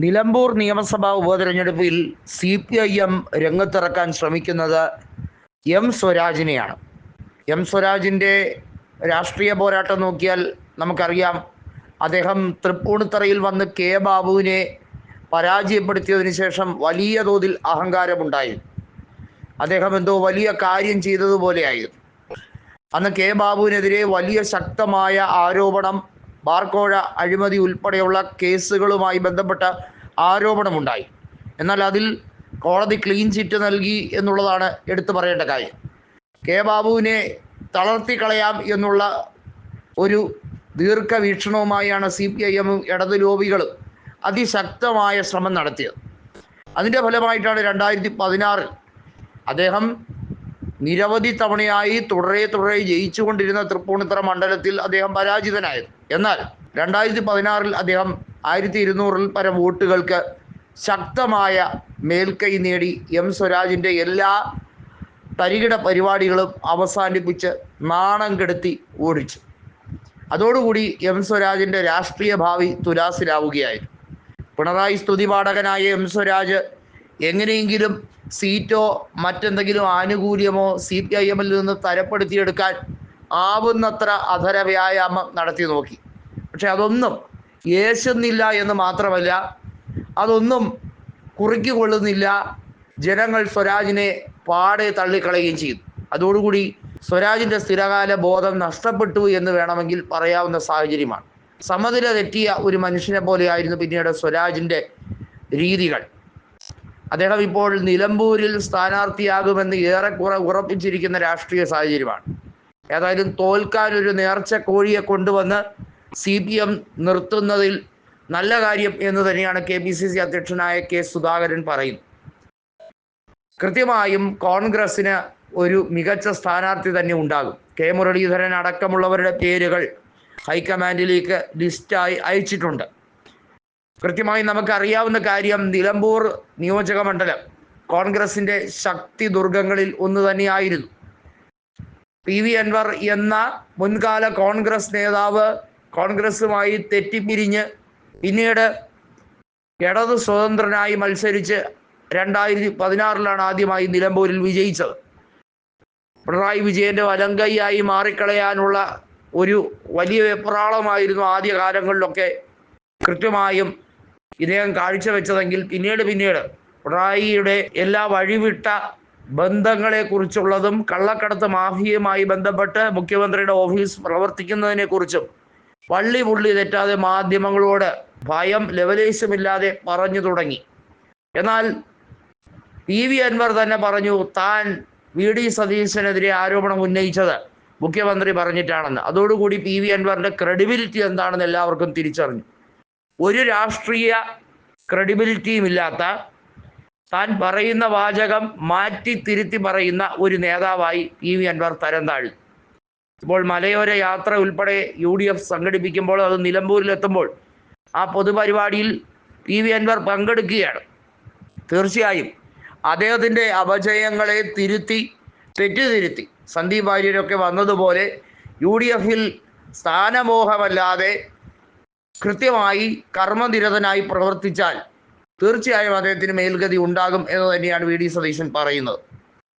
നിലമ്പൂർ നിയമസഭാ ഉപതെരഞ്ഞെടുപ്പിൽ CPIM രംഗത്തിറക്കാൻ ശ്രമിക്കുന്നത് എം സ്വരാജിനെയാണ്. എം സ്വരാജിൻ്റെ രാഷ്ട്രീയ പോരാട്ടം നോക്കിയാൽ നമുക്കറിയാം. അദ്ദേഹം തൃപ്പൂണിത്തറയിൽ വന്ന് കെ ബാബുവിനെ പരാജയപ്പെടുത്തിയതിനു ശേഷം വലിയ തോതിൽ അഹങ്കാരമുണ്ടായിരുന്നു. അദ്ദേഹം എന്തോ വലിയ കാര്യം ചെയ്തതുപോലെയായിരുന്നു. അന്ന് കെ ബാബുവിനെതിരെ വലിയ ശക്തമായ ആരോപണം, ബാർക്കോഴ അഴിമതി ഉൾപ്പെടെയുള്ള കേസുകളുമായി ബന്ധപ്പെട്ട ആരോപണമുണ്ടായി. എന്നാൽ അതിൽ കോടതി ക്ലീൻ ചിറ്റ് നൽകി എന്നുള്ളതാണ് എടുത്തു പറയേണ്ട കാര്യം. കെ ബാബുവിനെ തളർത്തിക്കളയാം എന്നുള്ള ഒരു ദീർഘവീക്ഷണവുമായാണ് CPIM ഇടതു ലോബികളും അതിശക്തമായ ശ്രമം നടത്തിയത്. അതിൻ്റെ ഫലമായിട്ടാണ് 2016 അദ്ദേഹം നിരവധി തവണയായി തുടരെ ജയിച്ചുകൊണ്ടിരുന്ന തൃപ്പൂണിത്തറ മണ്ഡലത്തിൽ അദ്ദേഹം പരാജിതനായത്. എന്നാൽ 2016 അദ്ദേഹം 1200-ൽ പരം വോട്ടുകൾക്ക് ശക്തമായ മേൽക്കൈ നേടി എം സ്വരാജിൻ്റെ എല്ലാ തരികിട പരിപാടികളും അവസാനിപ്പിച്ച് നാണം കെടുത്തി ഓടിച്ചു. അതോടുകൂടി എം സ്വരാജിൻ്റെ രാഷ്ട്രീയ ഭാവി തുലാസിലാവുകയായിരുന്നു. പിണറായി സ്തുതിപാഠകനായ എം സ്വരാജ് എങ്ങനെയെങ്കിലും സീറ്റോ മറ്റെന്തെങ്കിലും ആനുകൂല്യമോ CPIM-ൽ നിന്ന് തരപ്പെടുത്തിയെടുക്കാൻ ആവുന്നത്ര അധര വ്യായാമം നടത്തി നോക്കി. പക്ഷെ അതൊന്നും യേശുന്നില്ല എന്ന് മാത്രമല്ല, അതൊന്നും കുറിക്കുകൊള്ളുന്നില്ല. ജനങ്ങൾ സ്വരാജിനെ പാടെ തള്ളിക്കളയുകയും ചെയ്തു. അതോടുകൂടി സ്വരാജിൻ്റെ സ്ഥിരകാല ബോധം നഷ്ടപ്പെട്ടു എന്ന് വേണമെങ്കിൽ പറയാവുന്ന സാഹചര്യമാണ്. സമനില തെറ്റിയ ഒരു മനുഷ്യനെ പോലെയായിരുന്നു പിന്നീട് സ്വരാജിൻ്റെ രീതികൾ. അദ്ദേഹം ഇപ്പോൾ നിലമ്പൂരിൽ സ്ഥാനാർത്ഥിയാകുമെന്ന് ഏറെക്കുറെ ഉറപ്പിച്ചിരിക്കുന്ന രാഷ്ട്രീയ സാഹചര്യമാണ്. ഏതായാലും തോൽക്കാൻ ഒരു നേർച്ച കോഴിയെ കൊണ്ടുവന്ന് CPM നിർത്തുന്നതിൽ നല്ല കാര്യം എന്ന് തന്നെയാണ് KPCC അധ്യക്ഷനായ K സുധാകരൻ പറയുന്നത്. കൃത്യമായും കോൺഗ്രസിന് ഒരു മികച്ച സ്ഥാനാർത്ഥി തന്നെ ഉണ്ടാകും. K മുരളീധരൻ അടക്കമുള്ളവരുടെ പേരുകൾ ഹൈക്കമാൻഡിലേക്ക് ലിസ്റ്റായി അയച്ചിട്ടുണ്ട്. കൃത്യമായി നമുക്കറിയാവുന്ന കാര്യം, നിലമ്പൂർ നിയോജക മണ്ഡലം കോൺഗ്രസിൻ്റെ ശക്തി ദുർഗങ്ങളിൽ ഒന്ന് തന്നെയായിരുന്നു. PV അൻവർ എന്ന മുൻകാല കോൺഗ്രസ് നേതാവ് കോൺഗ്രസുമായി തെറ്റിപ്പിരിഞ്ഞ് പിന്നീട് ഇടതു സ്വതന്ത്രനായി മത്സരിച്ച് 2016 ആദ്യമായി നിലമ്പൂരിൽ വിജയിച്ചത്. പിണറായി വിജയൻ്റെ വലങ്കൈയായി മാറിക്കളയാനുള്ള ഒരു വലിയ വെപ്രാളമായിരുന്നു ആദ്യകാലങ്ങളിലൊക്കെ കൃത്യമായും ഇദ്ദേഹം കാഴ്ചവെച്ചതെങ്കിൽ പിന്നീട് പിണറായിയുടെ എല്ലാ വഴിവിട്ട ബന്ധങ്ങളെക്കുറിച്ചുള്ളതും കള്ളക്കടത്ത് മാഫിയയുമായി ബന്ധപ്പെട്ട് മുഖ്യമന്ത്രിയുടെ ഓഫീസ് പ്രവർത്തിക്കുന്നതിനെക്കുറിച്ചും പുള്ളി തെറ്റാതെ മാധ്യമങ്ങളോട് ഭയം ലെവലേശമില്ലാതെ പറഞ്ഞു തുടങ്ങി. എന്നാൽ PV അൻവർ തന്നെ പറഞ്ഞു താൻ VD സതീശനെതിരെ ആരോപണം ഉന്നയിച്ചത് മുഖ്യമന്ത്രി പറഞ്ഞിട്ടാണെന്ന്. അതോടുകൂടി PV അൻവറിൻ്റെ ക്രെഡിബിലിറ്റി എന്താണെന്ന് എല്ലാവർക്കും തിരിച്ചറിഞ്ഞു. ഒരു രാഷ്ട്രീയ ക്രെഡിബിലിറ്റിയും ഇല്ലാത്ത, താൻ പറയുന്ന വാചകം മാറ്റി തിരുത്തി പറയുന്ന ഒരു നേതാവായി PV അൻവർ തരം താഴ്ന്നു. ഇപ്പോൾ മലയോര യാത്ര ഉൾപ്പെടെ UDF സംഘടിപ്പിക്കുമ്പോൾ, അത് നിലമ്പൂരിലെത്തുമ്പോൾ ആ പൊതുപരിപാടിയിൽ PV അൻവർ പങ്കെടുക്കുകയാണ്. തീർച്ചയായും അദ്ദേഹത്തിൻ്റെ അപജയങ്ങളെ തെറ്റിതിരുത്തി സന്ദീപ് വാര്യരൊക്കെ വന്നതുപോലെ UDF-ൽ സ്ഥാനമോഹമല്ലാതെ കൃത്യമായി കർമ്മനിരതനായി പ്രവർത്തിച്ചാൽ തീർച്ചയായും അദ്ദേഹത്തിന് മേൽഗതി ഉണ്ടാകും എന്ന് തന്നെയാണ് VD സതീശൻ പറയുന്നത്.